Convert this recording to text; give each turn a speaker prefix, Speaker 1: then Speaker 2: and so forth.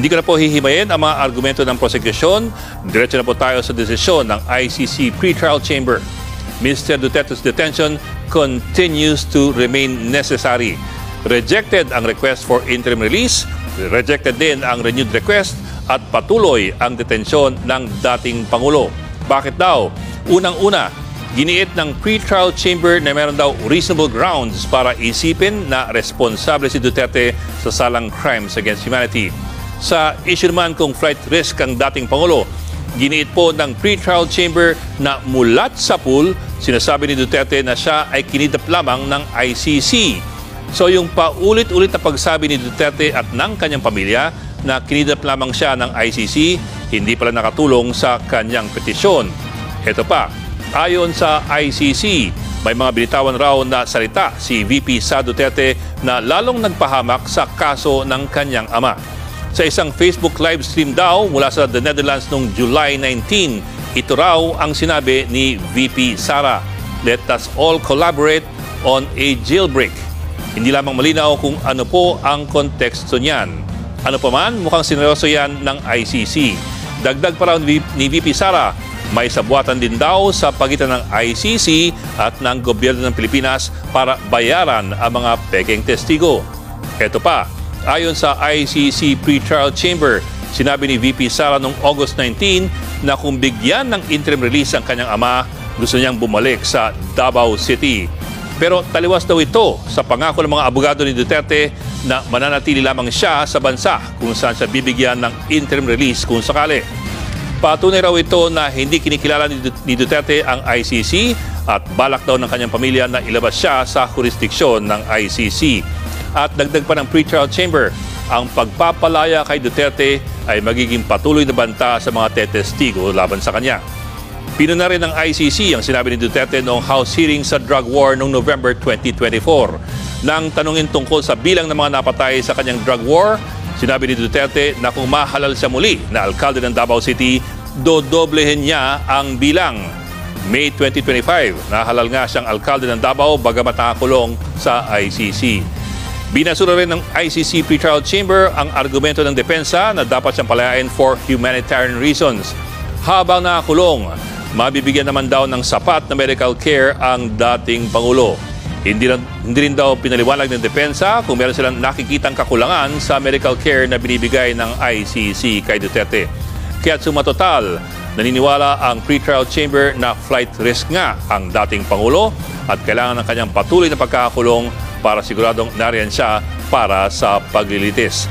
Speaker 1: Hindi ko na po hihimayin ang mga argumento ng prosecution. Diretso na po tayo sa desisyon ng ICC Pretrial Chamber. Mr. Duterte's detention continues to remain necessary. Rejected ang request for interim release, rejected din ang renewed request at patuloy ang detensyon ng dating Pangulo. Bakit daw? Unang-una, giniit ng pretrial chamber na meron daw reasonable grounds para isipin na responsable si Duterte sa salang crimes against humanity. Sa issue naman kung flight risk ang dating Pangulo, giniit po ng pretrial chamber na mulat sa pool, sinasabi ni Duterte na siya ay kinidnap lamang ng ICC. So yung paulit-ulit na pagsabi ni Duterte at ng kanyang pamilya na kinidnap lamang siya ng ICC, hindi pala nakatulong sa kanyang petisyon. Ito pa, ayon sa ICC, may mga binitawan raw na salita si VP Sara Duterte na lalong nagpahamak sa kaso ng kanyang ama. Sa isang Facebook live stream daw mula sa The Netherlands noong July 19, ito raw ang sinabi ni VP Sara, "Let us all collaborate on a jailbreak." Hindi lamang malinaw kung ano po ang konteksto niyan. Ano pa man, mukhang sineryoso yan ng ICC. Dagdag pa raw ni VP Sara, may sabuatan din daw sa pagitan ng ICC at ng gobyerno ng Pilipinas para bayaran ang mga pekeng testigo. Ito pa, ayon sa ICC Pretrial Chamber, sinabi ni VP Sara noong August 19 na kung bigyan ng interim release ang kanyang ama, gusto niyang bumalik sa Davao City. Pero taliwas daw ito sa pangako ng mga abogado ni Duterte na mananatili lamang siya sa bansa kung saan siya bibigyan ng interim release kung sakali. Patunay raw ito na hindi kinikilala ni Duterte ang ICC at balak daw ng kanyang pamilya na ilabas siya sa jurisdiksyon ng ICC. At dagdag pa ng pretrial chamber, ang pagpapalaya kay Duterte ay magiging patuloy na banta sa mga tetestigo laban sa kanya. Pinuna rin ng ICC ang sinabi ni Duterte noong House hearing sa drug war noong November 2024. Nang tanungin tungkol sa bilang ng mga napatay sa kanyang drug war, sinabi ni Duterte na kung mahalal siya muli na alkalde ng Davao City, dodoblehin niya ang bilang. May 2025, nahalal nga siyang alkalde ng Davao bagamat nakakulong sa ICC. Binasura rin ng ICC Pretrial Chamber ang argumento ng depensa na dapat siyang palayain for humanitarian reasons. Habang nakakulong, mabibigyan naman daw ng sapat na medical care ang dating Pangulo. Hindi rin daw pinaliwanag ng depensa kung meron silang nakikitang kakulangan sa medical care na binibigay ng ICC kay Duterte. Kaya sumatotal, naniniwala ang pretrial chamber na flight risk nga ang dating Pangulo at kailangan ng kanyang patuloy na pagkakakulong para siguradong nariyan siya para sa paglilitis.